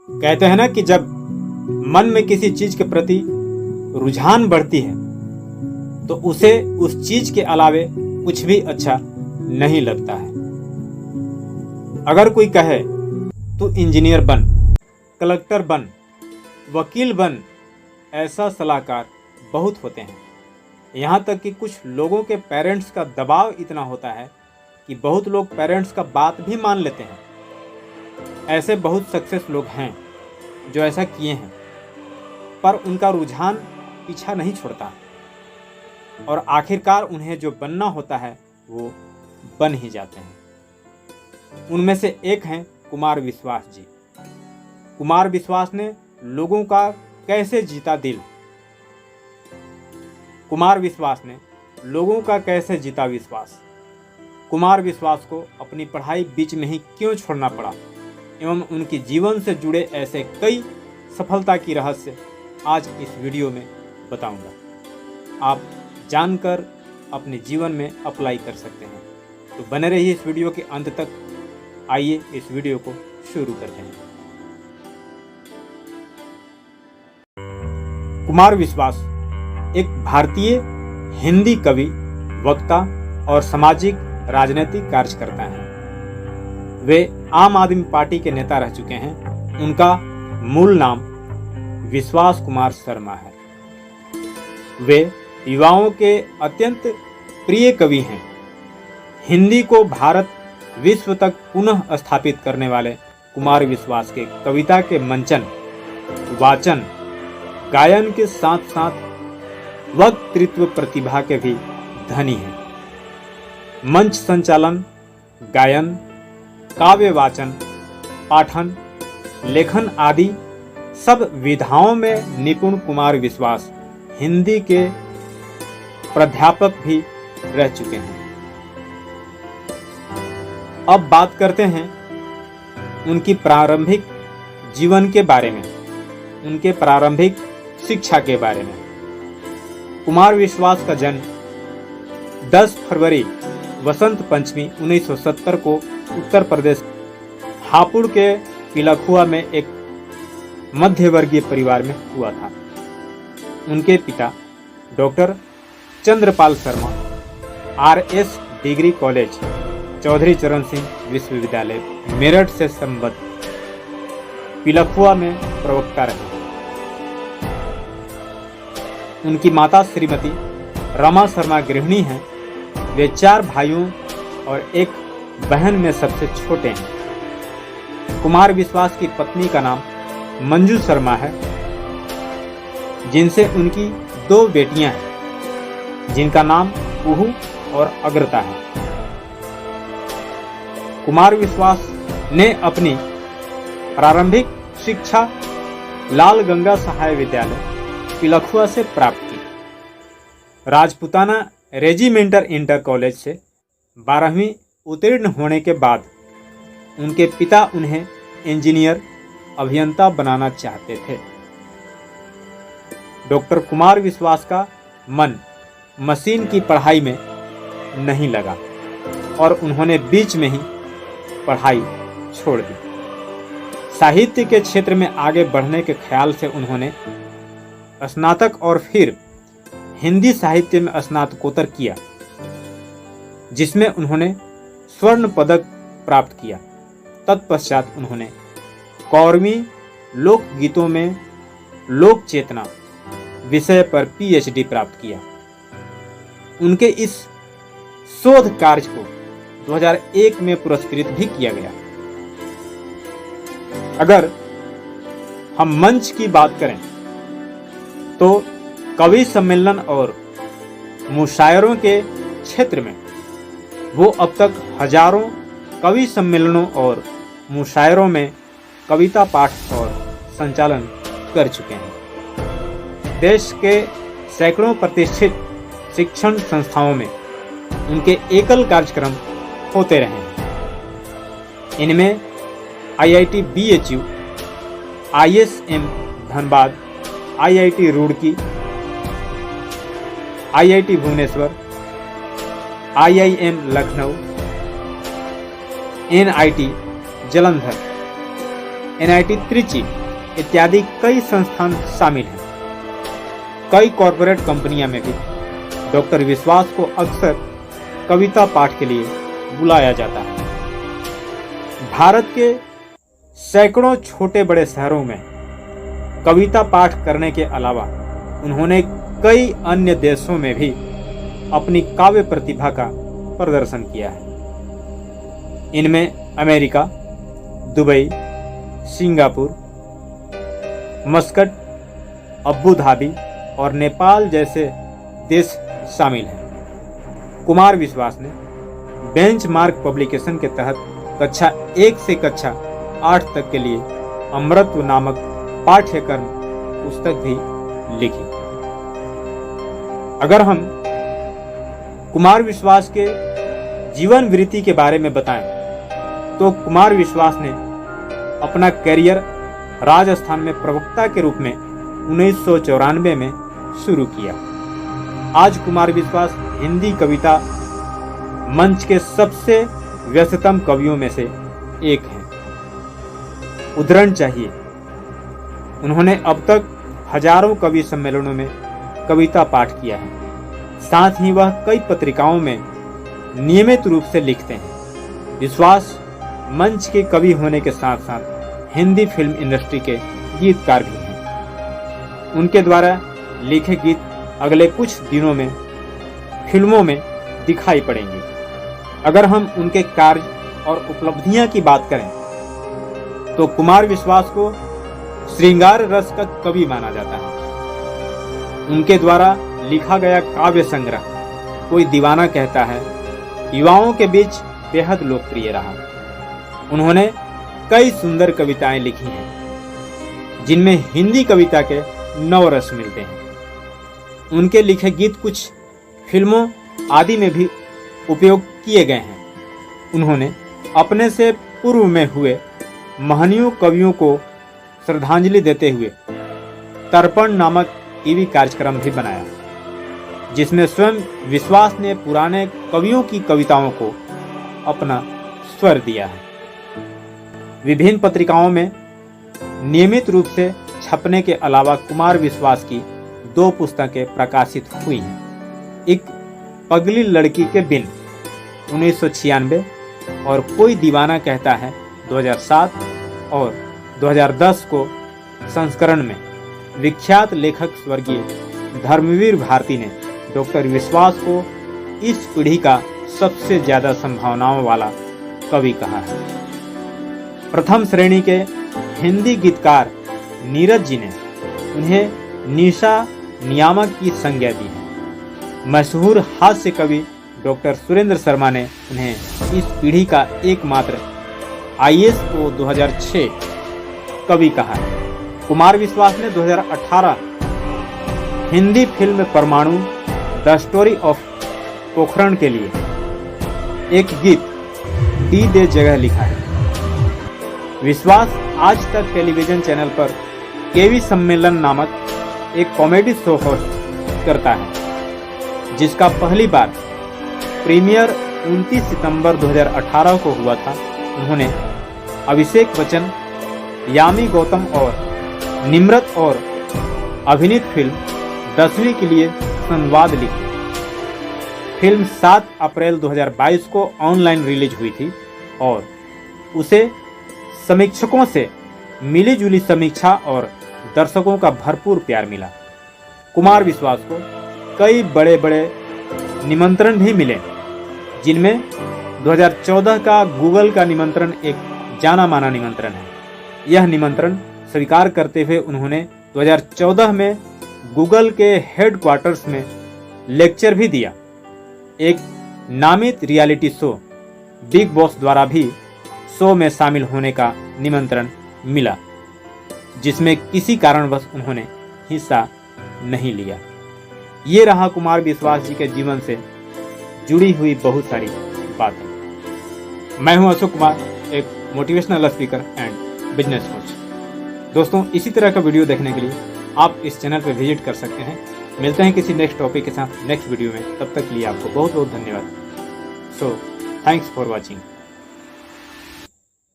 कहते हैं ना कि जब मन में किसी चीज के प्रति रुझान बढ़ती है तो उसे उस चीज के अलावे कुछ भी अच्छा नहीं लगता है। अगर कोई कहे तू इंजीनियर बन, कलेक्टर बन, वकील बन, ऐसा सलाहकार बहुत होते हैं। यहाँ तक कि कुछ लोगों के पेरेंट्स का दबाव इतना होता है कि बहुत लोग पेरेंट्स का बात भी मान लेते हैं। ऐसे बहुत सक्सेस लोग हैं जो ऐसा किए हैं, पर उनका रुझान पीछा नहीं छोड़ता और आखिरकार उन्हें जो बनना होता है वो बन ही जाते हैं। उनमें से एक हैं कुमार विश्वास जी। कुमार विश्वास ने लोगों का कैसे जीता दिल। कुमार विश्वास ने लोगों का कैसे जीता विश्वास। कुमार विश्वास को अपनी पढ़ाई बीच में ही क्यों छोड़ना पड़ा एवं उनके जीवन से जुड़े ऐसे कई सफलता की रहस्य आज इस वीडियो में बताऊंगा। आप जानकर अपने जीवन में अप्लाई कर सकते हैं। तो बने रहिए इस वीडियो के अंत तक। आइए इस वीडियो को शुरू करते हैं। कुमार विश्वास एक भारतीय हिंदी कवि, वक्ता और सामाजिक राजनीतिक कार्यकर्ता हैं। वे आम आदमी पार्टी के नेता रह चुके हैं। उनका मूल नाम विश्वास कुमार शर्मा है। वे युवाओं के अत्यंत प्रिय कवि हैं। हिंदी को भारत विश्व तक पुनः स्थापित करने वाले कुमार विश्वास के कविता के मंचन, वाचन, गायन के साथ साथ वक्तृत्व प्रतिभा के भी धनी हैं। मंच संचालन, गायन, काव्य वाचन, पाठन, लेखन आदि सब विधाओं में निपुण कुमार विश्वास हिंदी के प्राध्यापक भी रह चुके हैं। अब बात करते हैं उनकी प्रारंभिक जीवन के बारे में, उनके प्रारंभिक शिक्षा के बारे में। कुमार विश्वास का जन्म 10 फरवरी वसंत पंचमी 1970 को उत्तर प्रदेश हापुड़ के पिलखुआ में एक मध्यवर्गीय परिवार में हुआ था। उनके पिता doctor Chandrapal Sharma RS degree college, Chaudhary Charan Singh विश्वविद्यालय, मेरठ से संबद्ध पिलखुआ में प्रवक्ता रहे। उनकी माता श्रीमती रमा शर्मा गृहिणी हैं। वे 4 भाइयों और एक बहन में सबसे छोटे हैं। कुमार विश्वास की पत्नी का नाम मंजू शर्मा है, जिनसे उनकी 2 बेटियां हैं, जिनका नाम कुहू और अग्रता है। कुमार विश्वास ने अपनी प्रारंभिक शिक्षा लाल गंगा सहाय विद्यालय पिलखुआ से प्राप्त की। राजपुताना रेजिमेंटल इंटर कॉलेज से 12वीं उत्तीर्ण होने के बाद उनके पिता उन्हें इंजीनियर, अभियंता बनाना चाहते थे। डॉक्टर कुमार विश्वास का मन मशीन की पढ़ाई में नहीं लगा और उन्होंने बीच में ही पढ़ाई छोड़ दी। साहित्य के क्षेत्र में आगे बढ़ने के ख्याल से उन्होंने स्नातक और फिर हिंदी साहित्य में स्नातकोत्तर किया, जिसमें उन्होंने स्वर्ण पदक प्राप्त किया। तत्पश्चात उन्होंने कौरवी लोकगीतों में लोक चेतना विषय पर PhD प्राप्त किया। उनके इस शोध कार्य को 2001 में पुरस्कृत भी किया गया। अगर हम मंच की बात करें तो कवि सम्मेलन और मुशायरों के क्षेत्र में वो अब तक हजारों कवि सम्मेलनों और मुशायरों में कविता पाठ और संचालन कर चुके हैं। देश के सैकड़ों प्रतिष्ठित शिक्षण संस्थाओं में उनके एकल कार्यक्रम होते रहे हैं। इनमें IIT BHU, ISM Dhanbad, IIT Roorkee, IIT Bhubaneswar, IIM Lucknow, NIT Jalandhar, NIT Trichy इत्यादि कई संस्थान शामिल हैं। कई कॉरपोरेट कंपनियां में भी डॉक्टर विश्वास को अक्सर कविता पाठ के लिए बुलाया जाता है। भारत के सैकड़ों छोटे बड़े शहरों में कविता पाठ करने के अलावा उन्होंने कई अन्य देशों में भी अपनी काव्य प्रतिभा का प्रदर्शन किया है। इनमें America, Dubai, Singapore, Muscat, Abu Dhabi और नेपाल जैसे देश शामिल हैं। कुमार विश्वास ने बेंचमार्क पब्लिकेशन के तहत कक्षा 1 से कक्षा 8 तक के लिए अमृतत्व नामक पाठ्यक्रम पुस्तक भी लिखी। अगर हम कुमार विश्वास के जीवन वृत्ति के बारे में बताएं तो कुमार विश्वास ने अपना करियर राजस्थान में प्रवक्ता के रूप में 1994 में शुरू किया। आज कुमार विश्वास हिंदी कविता मंच के सबसे व्यस्ततम कवियों में से एक हैं। उदाहरण चाहिए, उन्होंने अब तक हजारों कवि सम्मेलनों में कविता पाठ किया है। साथ ही वह कई पत्रिकाओं में नियमित रूप से लिखते हैं। विश्वास मंच के कवि होने के साथ साथ हिंदी फिल्म इंडस्ट्री के गीतकार भी हैं। उनके द्वारा लिखे गीत अगले कुछ दिनों में फिल्मों में दिखाई पड़ेंगे। अगर हम उनके कार्य और उपलब्धियां की बात करें तो कुमार विश्वास को श्रृंगार रस का कवि माना जाता है। उनके द्वारा लिखा गया काव्य संग्रह कोई दीवाना कहता है युवाओं के बीच बेहद लोकप्रिय रहा। उन्होंने कई सुंदर कविताएं लिखी हैं जिनमें हिंदी कविता के नव रस मिलते हैं। उनके लिखे गीत कुछ फिल्मों आदि में भी उपयोग किए गए हैं। उन्होंने अपने से पूर्व में हुए महनीय कवियों को श्रद्धांजलि देते हुए तर्पण नामक टीवी कार्यक्रम भी बनाया, जिसमें स्वयं विश्वास ने पुराने कवियों की कविताओं को अपना स्वर दिया है। विभिन्न पत्रिकाओं में नियमित रूप से छपने के अलावा कुमार विश्वास की 2 पुस्तकें प्रकाशित हुई हैं। एक पगली लड़की के बिन 1996 और कोई दीवाना कहता है 2007 और 2010 को संस्करण में विख्यात लेखक स्वर्गीय धर्मवीर भारती ने डॉक्टर विश्वास को इस पीढ़ी का सबसे ज्यादा संभावनाओं वाला कवि कहा है। प्रथम श्रेणी के हिंदी गीतकार नीरज जी ने उन्हें निशा नियामक की संज्ञा दी है। मशहूर हास्य कवि डॉक्टर सुरेंद्र शर्मा ने उन्हें इस पीढ़ी का एकमात्र ISO 2006 कवि कहा है। कुमार विश्वास ने 2018 हिंदी फिल्म परमाणु द स्टोरी ऑफ पोखरण के लिए एक गीत डी दे जगह लिखा है। विश्वास आज तक टेलीविजन चैनल पर केवी सम्मेलन नामक एक कॉमेडी शो होस्ट करता है, जिसका पहली बार प्रीमियर 29 सितंबर 2018 को हुआ था। उन्होंने अभिषेक बच्चन, यामी गौतम और निम्रत और अभिनीत फिल्म 10वीं के लिए संवाद लिखी। फिल्म 7 अप्रैल 2022 को ऑनलाइन रिलीज हुई थी और उसे समीक्षकों से मिलीजुली समीक्षा और दर्शकों का भरपूर प्यार मिला। कुमार विश्वास को कई बड़े बड़े निमंत्रण भी मिले, जिनमें 2014 का गूगल का निमंत्रण एक जाना माना निमंत्रण है। यह निमंत्रण स्वीकार करते हुए उन्होंने 2014 में गूगल के हेडक्वार्टर्स में लेक्चर भी दिया। एक नामित रियलिटी शो बिग बॉस द्वारा भी शो में शामिल होने का निमंत्रण मिला, जिसमें किसी कारणवश उन्होंने हिस्सा नहीं लिया। ये रहा कुमार विश्वास जी के जीवन से जुड़ी हुई बहुत सारी बातें। मैं हूं अशोक कुमार, एक motivational speaker and business coach. दोस्तों, इसी तरह का वीडियो देखने के लिए आप इस चैनल पर विजिट कर सकते हैं। मिलते हैं किसी नेक्स्ट टॉपिक के साथ नेक्स्ट वीडियो में। तब तक के लिए आपको बहुत बहुत धन्यवाद। So thanks for watching.